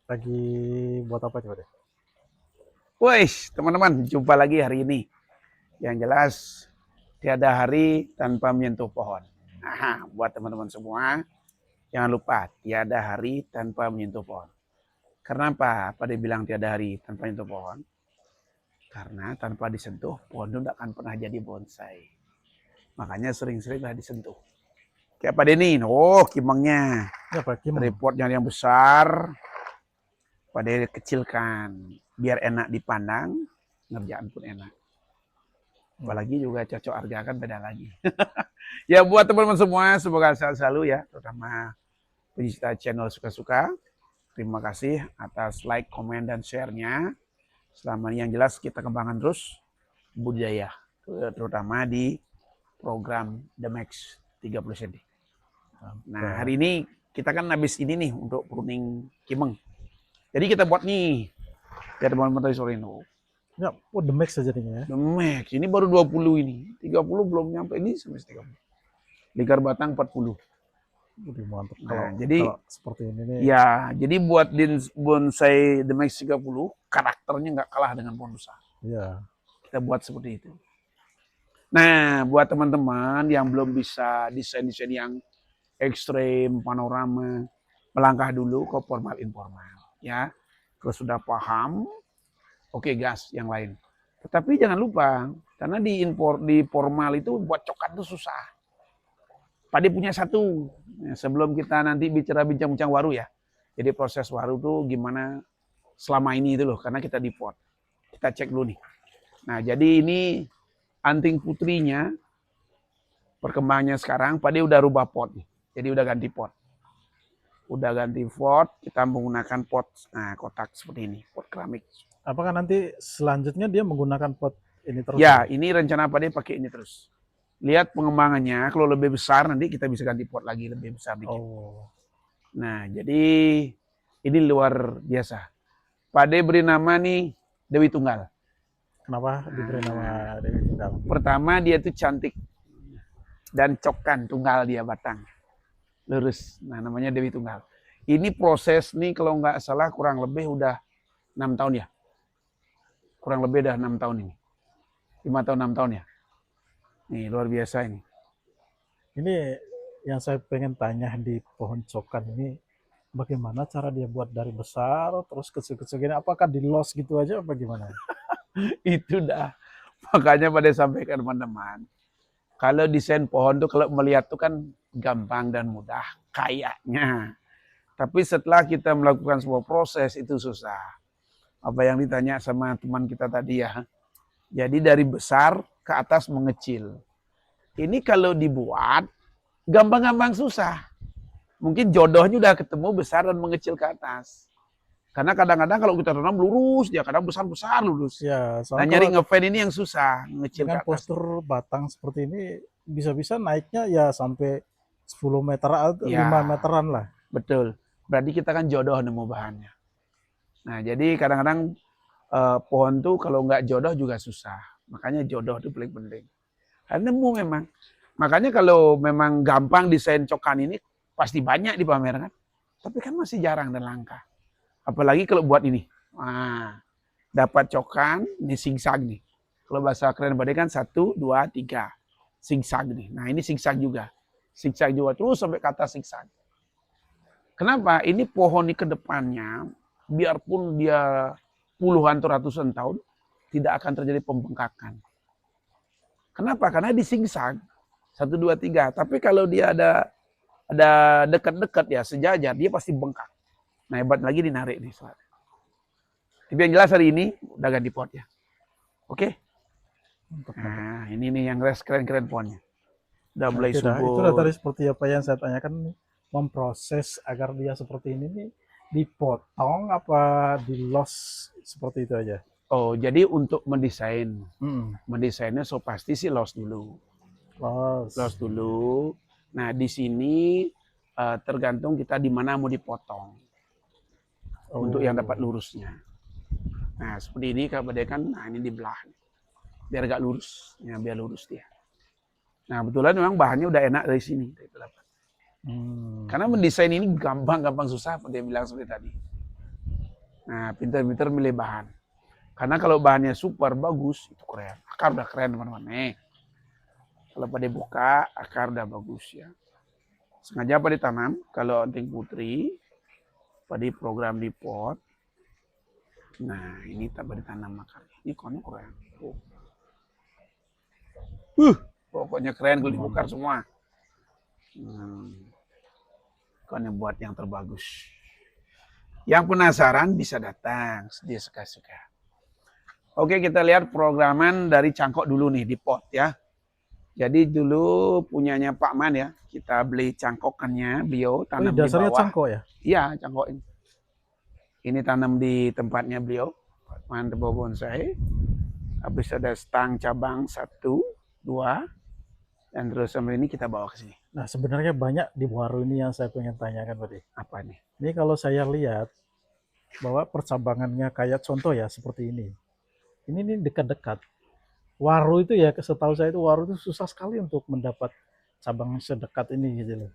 Lagi buat apa coba deh? Wes, teman-teman, jumpa lagi hari ini. Yang jelas, tiada hari tanpa menyentuh pohon. Nah, buat teman-teman semua, jangan lupa, tiada hari tanpa menyentuh pohon. Karena apa? Apa dia bilang tiada hari tanpa menyentuh pohon? Karena tanpa disentuh, pohon itu tidak akan pernah jadi bonsai. Makanya sering-seringlah disentuh. Kayak Pak Denny, kimangnya. Ya Pak Kim. Repotnya yang besar, pada kecilkan. Biar enak dipandang, ngerjaan pun enak. Apalagi juga cocok harga kan beda lagi. Ya buat teman-teman semua, semoga sehat selalu ya, terutama pencipta channel suka-suka. Terima kasih atas like, komen, dan share-nya. Selama ini yang jelas kita kembangkan terus budaya, terutama di program The Max 30 cm. Nah hari ini kita kan habis ini nih untuk pruning kimeng. Jadi kita buat nih, biar teman-teman tahu sore ini. Ya, The Max saja jadinya ya. The Max, ini baru 20 ini. 30 belum nyampe, ini sampai 30. Ligar batang 40. Udah mantap. Nah, Kalau seperti ini nih. ya, jadi buat bonsai The Max 30, karakternya nggak kalah dengan pohon besar. Iya. Kita buat seperti itu. Nah, buat teman-teman yang belum bisa desain-desain yang ekstrem, panorama, melangkah dulu ke formal informal. Ya, kalau sudah paham, oke gas yang lain. Tetapi jangan lupa, karena di formal itu buat coklat itu susah. Padi punya satu, sebelum kita nanti bicara bincang-bincang waru ya. Jadi proses waru tuh gimana selama ini itu loh, karena kita di pot. Kita cek dulu nih. Nah, jadi ini anting putrinya, perkembangannya sekarang, Padi udah rubah pot nih. Jadi udah ganti pot. Udah ganti pot, kita menggunakan pot kotak seperti ini, pot keramik. Apakah nanti selanjutnya dia menggunakan pot ini terus? Ya, ini rencana Padi pakai ini terus. Lihat pengembangannya, kalau lebih besar nanti kita bisa ganti pot lagi, lebih besar dikit. Oh. Nah, jadi ini luar biasa. Pade beri nama nih Dewi Tunggal. Kenapa diberi nama Dewi Tunggal? Pertama dia tuh cantik dan cokan, tunggal dia batang. Lurus. Nah, namanya Dewi Tunggal. Ini proses nih kalau nggak salah kurang lebih udah 6 tahun ya. Kurang lebih udah 6 tahun ini. 5 tahun 6 tahun ya. Nih, luar biasa ini. Ini yang saya pengen tanya di pohon cokan ini, bagaimana cara dia buat dari besar terus kecil-kecil gini? Apakah di los gitu aja apa gimana? Itu dah. Makanya pada sampaikan teman-teman. Kalau desain pohon tuh kalau melihat tuh kan gampang dan mudah kayaknya. Tapi setelah kita melakukan sebuah proses itu susah. Apa yang ditanya sama teman kita tadi ya. Jadi dari besar ke atas mengecil. Ini kalau dibuat gampang-gampang susah. Mungkin jodohnya udah ketemu besar dan mengecil ke atas. Karena kadang-kadang kalau kita tanam lurus, dia kadang besar-besar lurus. Ya, Nah, soalnya nyari kalau ngefan ini yang susah, ngecil ke dengan atas. postur batang seperti ini bisa-bisa naiknya ya sampai 10 meter atau Ya, 5 meteran lah. betul. Berarti kita kan jodoh nemu bahannya. Nah, jadi kadang-kadang pohon tuh kalau nggak jodoh juga susah. Makanya jodoh itu paling penting. Karena nemu memang. Makanya kalau memang gampang desain cokan ini pasti banyak di pameran kan. Tapi kan masih jarang dan langka. Apalagi kalau buat ini. Nah, dapat cokan, ini singsag nih. Kalau bahasa keren badai kan 1, 2, 3. Singsag nih. Nah ini singsag juga. Singsag juga terus sampai kata singsag. Kenapa? Ini pohon di kedepannya, biarpun dia puluhan atau ratusan tahun, tidak akan terjadi pembengkakan. Kenapa? Karena di singsag. 1, 2, 3. Tapi kalau dia ada dekat-dekat ya sejajar, dia pasti bengkak. Nah hebat lagi dinarik nih. Tapi yang jelas hari ini udah ganti pot ya. Oke? Nah ini nih yang keren-keren pohonnya. Udah mulai Itulah tadi subur. seperti apa yang saya tanyakan, memproses agar dia seperti ini nih dipotong apa di los seperti itu aja. Oh jadi untuk mendesain. Hmm. Mendesainnya so pasti sih los dulu. Los Los. dulu. Nah di sini tergantung kita di mana mau dipotong. Untuk yang dapat lurusnya. Nah seperti ini kalau kan, nah ini dibelah. Biar agak lurus. Ya, biar lurus dia. Nah kebetulan memang bahannya udah enak dari sini. Karena mendesain ini gampang-gampang susah, seperti yang bilang seperti tadi. Nah, pintar-pintar milih bahan. Karena kalau bahannya super bagus, itu keren. Akar udah keren teman-teman. Nih, kalau pada buka, akar udah bagus ya. Sengaja pada tanam, kalau anting putri, pada program di pot. Nah, ini tak pada tanam akarnya. Ini kono keren. Pokoknya keren, kulit bukar semua. Kono buat yang terbagus. Yang penasaran bisa datang, dia suka-suka. Oke, kita lihat programan dari cangkok dulu nih di pot ya. Jadi dulu punyanya Pak Man ya, kita beli cangkokannya, beliau tanam di dasarnya bawah. cangkok ya? Iya, cangkok ini. Ini tanam di tempatnya beliau, Pak Man Tebo Bonsai. Habis ada stang cabang 1, 2, dan terus sampai ini kita bawa ke sini. Nah, sebenarnya banyak di Waru ini yang saya pengen tanyakan tadi. Apa nih? Ini kalau saya lihat bahwa percabangannya kayak contoh ya seperti ini. Ini dekat-dekat. Waru itu ya, setahu saya itu Waru itu susah sekali untuk mendapat cabang sedekat ini gitu loh.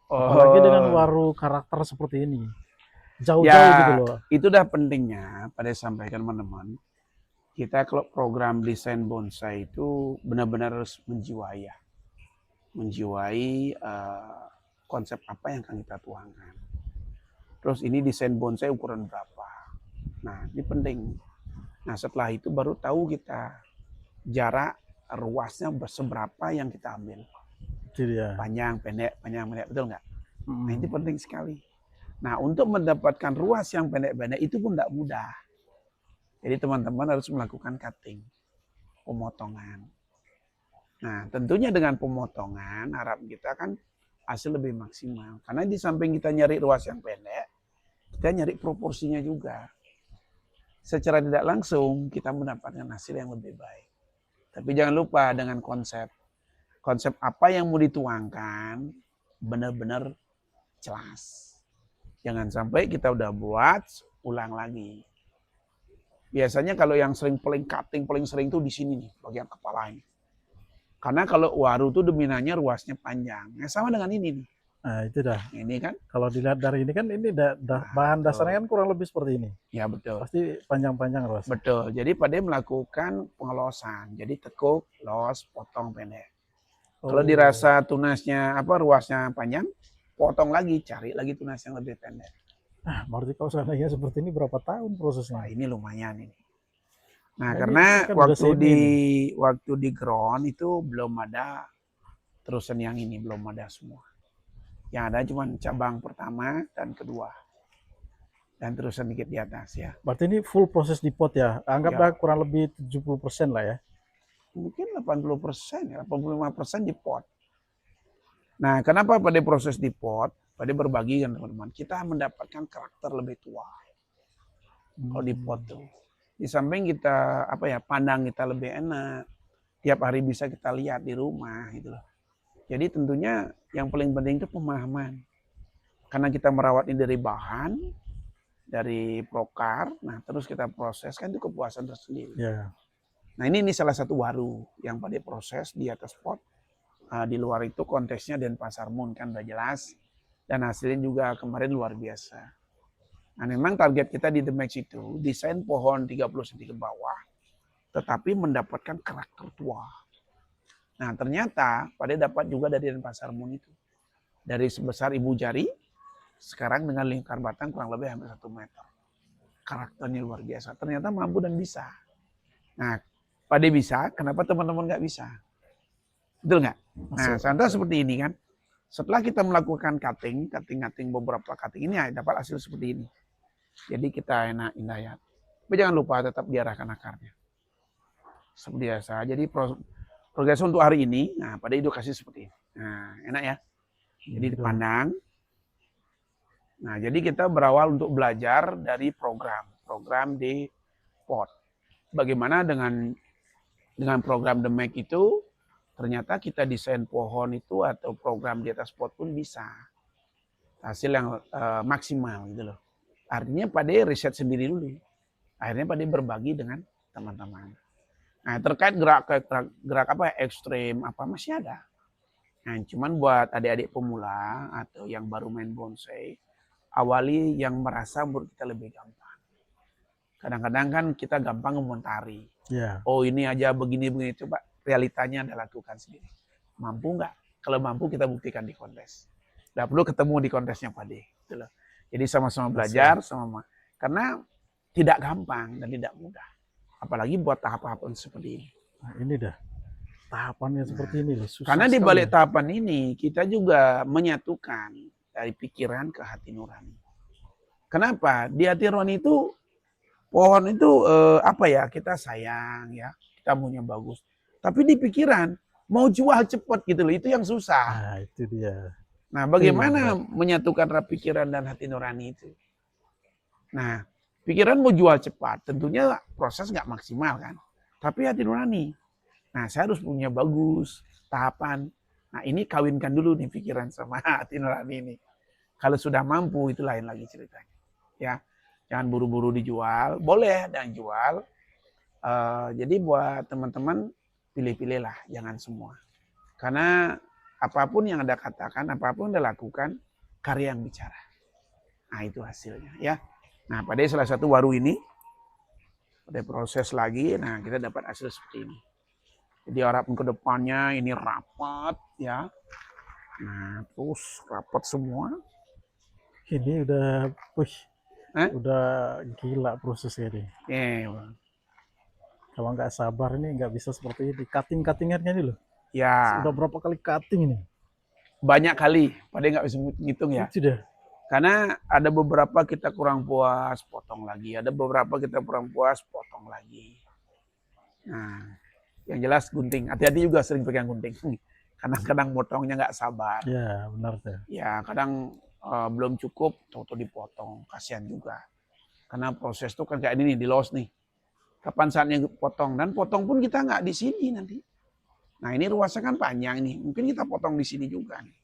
Apalagi dengan waru karakter seperti ini. Jauh-jauh ya, gitu loh. Itu udah pentingnya pada sampaikan teman-teman. Kita kalau program desain bonsai itu benar-benar harus menjiwai ya. Menjiwai konsep apa yang akan kita tuangkan. Terus ini desain bonsai ukuran berapa. Nah, ini penting. Nah, setelah itu baru tahu kita jarak ruasnya seberapa yang kita ambil. Itu dia. Panjang, pendek, betul nggak? Nah, ini penting sekali. Nah, untuk mendapatkan ruas yang pendek-pendek itu pun tidak mudah. Jadi teman-teman harus melakukan cutting, pemotongan. Nah, tentunya dengan pemotongan harap kita kan hasil lebih maksimal. Karena di samping kita nyari ruas yang pendek, kita nyari proporsinya juga. Secara tidak langsung kita mendapatkan hasil yang lebih baik. Tapi jangan lupa dengan konsep. Konsep apa yang mau dituangkan benar-benar jelas. Jangan sampai kita udah buat, ulang lagi. Biasanya kalau yang paling cutting, paling sering tuh di sini nih, bagian kepala ini. Karena kalau waru tuh dominannya ruasnya panjang. Ya sama dengan ini nih. Nah, itu dah. Ini kan. Kalau dilihat dari ini kan ini bahan dasarnya kan kurang lebih seperti ini. Ya betul. Pasti panjang-panjang ruas. Betul. Jadi pada melakukan pengelosan. Jadi tekuk, los, potong pendek. Kalau dirasa tunasnya ruasnya panjang, potong lagi, cari lagi tunas yang lebih pendek. Nah, berarti kalau seandainya seperti ini berapa tahun prosesnya? Wah, ini lumayan ini. Nah, karena kan waktu di ground itu belum ada terusan yang ini, belum ada semua. Yang ada cuma cabang pertama dan kedua. Dan terusan dikit di atas ya. Berarti ini full proses di pot ya? Anggaplah kurang lebih 70% lah ya? Mungkin 80% ya, 85% di pot. Nah, kenapa pada proses di pot? Pada berbagi kan teman-teman. Kita mendapatkan karakter lebih tua. Kalau di pot tuh. Di samping kita pandang kita lebih enak. Tiap hari bisa kita lihat di rumah gitu loh. Jadi tentunya yang paling penting itu pemahaman. Karena kita merawat ini dari bahan, dari prokar, nah terus kita proses kan itu kepuasan tersendiri. Yeah. Nah ini salah satu waru yang pada proses di atas pot. Di luar itu konteksnya Denpasar Moon kan udah jelas. Dan hasilnya juga kemarin luar biasa. Nah memang target kita di The Max itu desain pohon 30 cm ke bawah. Tetapi mendapatkan karakter tua. Nah ternyata pada dapat juga dari Denpasar Moon itu. Dari sebesar ibu jari, sekarang dengan lingkar batang kurang lebih hampir 1 meter. Karakternya luar biasa. Ternyata mampu dan bisa. Nah pada bisa, kenapa teman-teman nggak bisa? Betul nggak? Nah contoh seperti ini kan. Setelah kita melakukan cutting beberapa cutting ini ya dapat hasil seperti ini. Jadi kita indah ya. Tapi jangan lupa tetap diarahkan akarnya. Seperti biasa. Jadi progres untuk hari ini, nah pada edukasi seperti ini. Nah enak ya. Jadi dipandang. Nah jadi kita berawal untuk belajar dari program di pot. Bagaimana dengan program The Mac itu ternyata kita desain pohon itu atau program di atas pot pun bisa hasil yang maksimal gitu loh. Artinya pada riset sendiri dulu. Akhirnya pada berbagi dengan teman-teman. Nah terkait gerak ekstrim masih ada. Nah cuman buat adik-adik pemula atau yang baru main bonsai, awali yang merasa menurut kita lebih gampang. Kadang-kadang kan kita gampang mengomentari. Ya, Oh ini aja begini-begini. Coba realitanya Anda lakukan sendiri. Mampu nggak? Kalau mampu kita buktikan di kontes. Nggak perlu ketemu di kontesnya Pak De. Gitu loh. Jadi sama-sama belajar, sama karena tidak gampang dan tidak mudah. Apalagi buat tahap-tahapan seperti ini. nah, ini dah tahapannya seperti ini loh. Susah Karena di sekali balik ya. tahapan ini kita juga menyatukan dari pikiran ke hati nurani. Kenapa? Di hati nurani itu pohon itu apa ya? Kita sayang ya, kita maunya bagus. Tapi di pikiran mau jual cepat gitu loh, itu yang susah. Nah, itu dia. Nah, Itu yang bagaimana berat. menyatukan pikiran dan hati nurani itu? Nah, pikiran mau jual cepat, tentunya proses nggak maksimal kan. Tapi hati nurani. Nah, saya harus punya bagus, tahapan. Nah, ini kawinkan dulu nih pikiran sama hati nurani ini. Kalau sudah mampu, itu lain lagi ceritanya. Ya, jangan buru-buru dijual. Boleh ada yang jual. Jadi buat teman-teman, pilih-pilihlah, jangan semua. Karena apapun yang Anda katakan, apapun yang Anda lakukan, karya yang bicara. Nah, itu hasilnya ya. Nah, pada salah satu waru ini, pada proses lagi, nah kita dapat hasil seperti ini. Jadi harapan ke depannya ini rapat ya. Nah, terus rapat semua. Ini udah gila prosesnya ini. Kalau nggak sabar ini nggak bisa seperti ini. Cutting-cuttingannya ini loh. Ya, Udah berapa kali cutting ini? banyak kali. Pada nggak bisa ngitung ya. Itu dah. Karena ada beberapa kita kurang puas, potong lagi. Ada beberapa kita kurang puas, potong lagi. Nah, yang jelas gunting. Hati-hati juga sering pegang gunting. Kadang-kadang potongnya nggak sabar. Ya, benar tuh. Ya, kadang belum cukup, tahu-tahu dipotong. Kasihan juga. Karena proses itu kan kayak ini nih, di los nih. Kapan saatnya potong? Dan potong pun kita nggak di sini nanti. Nah, ini ruasnya kan panjang nih. Mungkin kita potong di sini juga nih.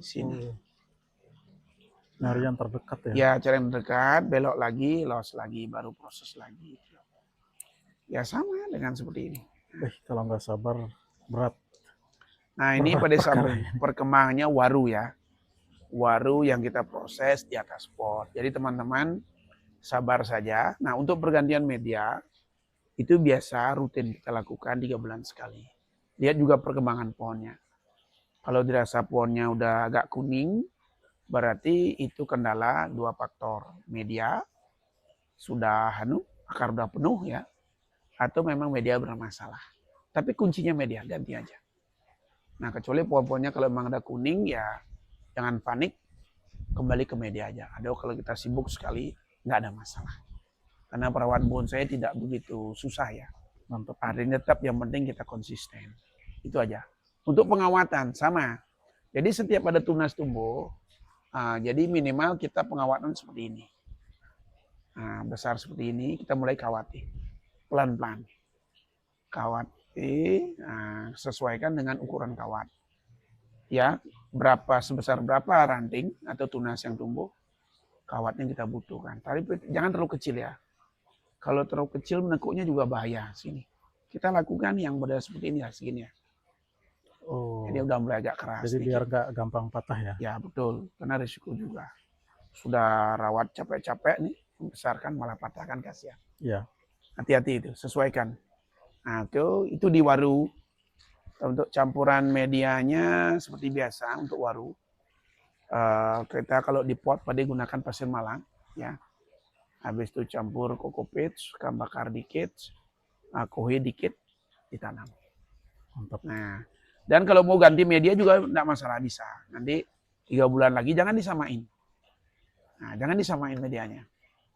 Sini. Nyari yang terdekat ya. Ya, cari yang dekat, belok lagi, los lagi, baru proses lagi. Ya sama dengan seperti ini. Kalau nggak sabar berat. Nah, ini pada samping perkembangannya waru ya. Waru yang kita proses di atas pot. Jadi teman-teman sabar saja. Nah, untuk pergantian media itu biasa rutin kita lakukan 3 bulan sekali. Lihat juga perkembangan pohonnya. Kalau dirasa pohonnya udah agak kuning, berarti itu kendala 2 faktor. Media sudah akar udah penuh ya. Atau memang media bermasalah. Tapi kuncinya media, ganti aja. Nah, kecuali pohon-pohonnya kalau memang ada kuning, ya jangan panik, kembali ke media aja. Ada kalau kita sibuk sekali, nggak ada masalah. Karena perawatan bonsai tidak begitu susah ya. Mantap. Artinya tetap yang penting kita konsisten. Itu aja. Untuk pengawatan, sama. Jadi setiap ada tunas tumbuh, jadi minimal kita pengawatan seperti ini. Nah, besar seperti ini, kita mulai kawati. Pelan-pelan. Kawati, sesuaikan dengan ukuran kawat. Ya, sebesar berapa ranting atau tunas yang tumbuh, kawatnya kita butuhkan. Tapi jangan terlalu kecil ya. Kalau terlalu kecil menekuknya juga bahaya. Sini. Kita lakukan yang model seperti ini ya, segini ya. Oh. Jadi udah mulai agak keras. Jadi biar nggak gampang patah ya. Ya betul, karena risiko juga. Sudah rawat capek-capek nih, membesarkan malah patahkan, kasihan. Iya. Hati-hati itu, sesuaikan. Nah, itu di waru. Untuk campuran medianya seperti biasa untuk waru. Kita kalau di pot pada gunakan pasir malang, ya. Habis itu campur kokopit, ikan bakar dikit, kohe dikit, ditanam. Mantap. Nah, dan kalau mau ganti media juga enggak masalah, bisa. Nanti 3 bulan lagi jangan disamain. Nah, jangan disamain medianya.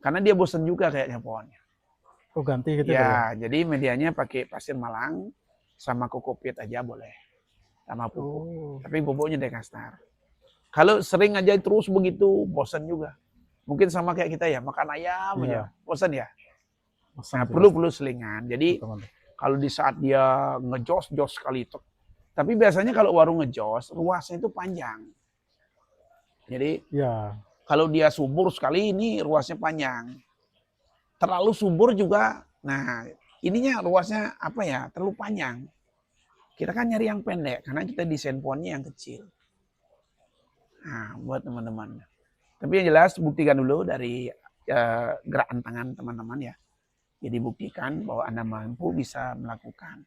Karena dia bosan juga kayaknya pohonnya. Oh, ganti gitu ya? Jadi medianya pakai pasir malang sama kokopit aja boleh. Sama pupuk. Tapi pupuknya dekastar. Kalau sering aja terus begitu, bosan juga. Mungkin sama kayak kita ya, makan ayam aja. Bosan ya? Nah, perlu selingan. Jadi kalau di saat dia ngejos sekali itu. Tapi biasanya kalau warung ngejos, ruasnya itu panjang. Jadi kalau dia subur sekali, ini ruasnya panjang. Terlalu subur juga, nah ininya ruasnya apa ya, terlalu panjang. Kita kan nyari yang pendek, karena kita desain pohonnya yang kecil. Nah, buat teman-teman. Tapi yang jelas, buktikan dulu dari gerakan tangan teman-teman ya. Jadi buktikan bahwa Anda mampu bisa melakukan.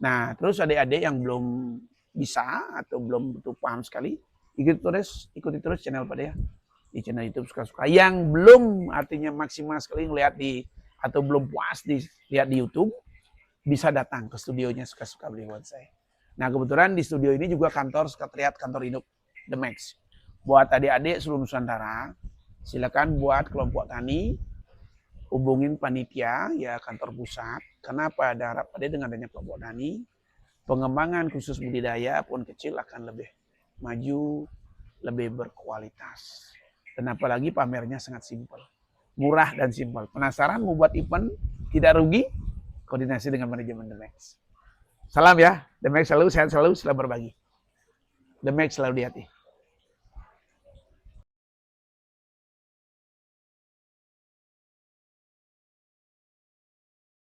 Nah, terus adik-adik yang belum bisa atau belum betul paham sekali, ikuti terus channel Pak ya. Di channel YouTube Suka-Suka. Yang belum artinya maksimal sekali ngelihat di atau belum puas lihat di YouTube, bisa datang ke studionya Suka-Suka Beli Bonsai. Nah, kebetulan di studio ini juga kantor sekretariat kantor induk The Max. Buat adik-adik seluruh Nusantara, silakan buat kelompok tani, hubungin panitia ya kantor pusat. Kenapa ada harap pada dengan adanya kelompok tani, pengembangan khusus budidaya pun kecil akan lebih maju, lebih berkualitas. Dan apalagi pamernya sangat simpel, murah dan simpel. Penasaran mau buat event tidak rugi? Koordinasi dengan manajemen The Max. Salam ya, The Max selalu sehat selalu, selalu berbagi. The Max selalu di hati.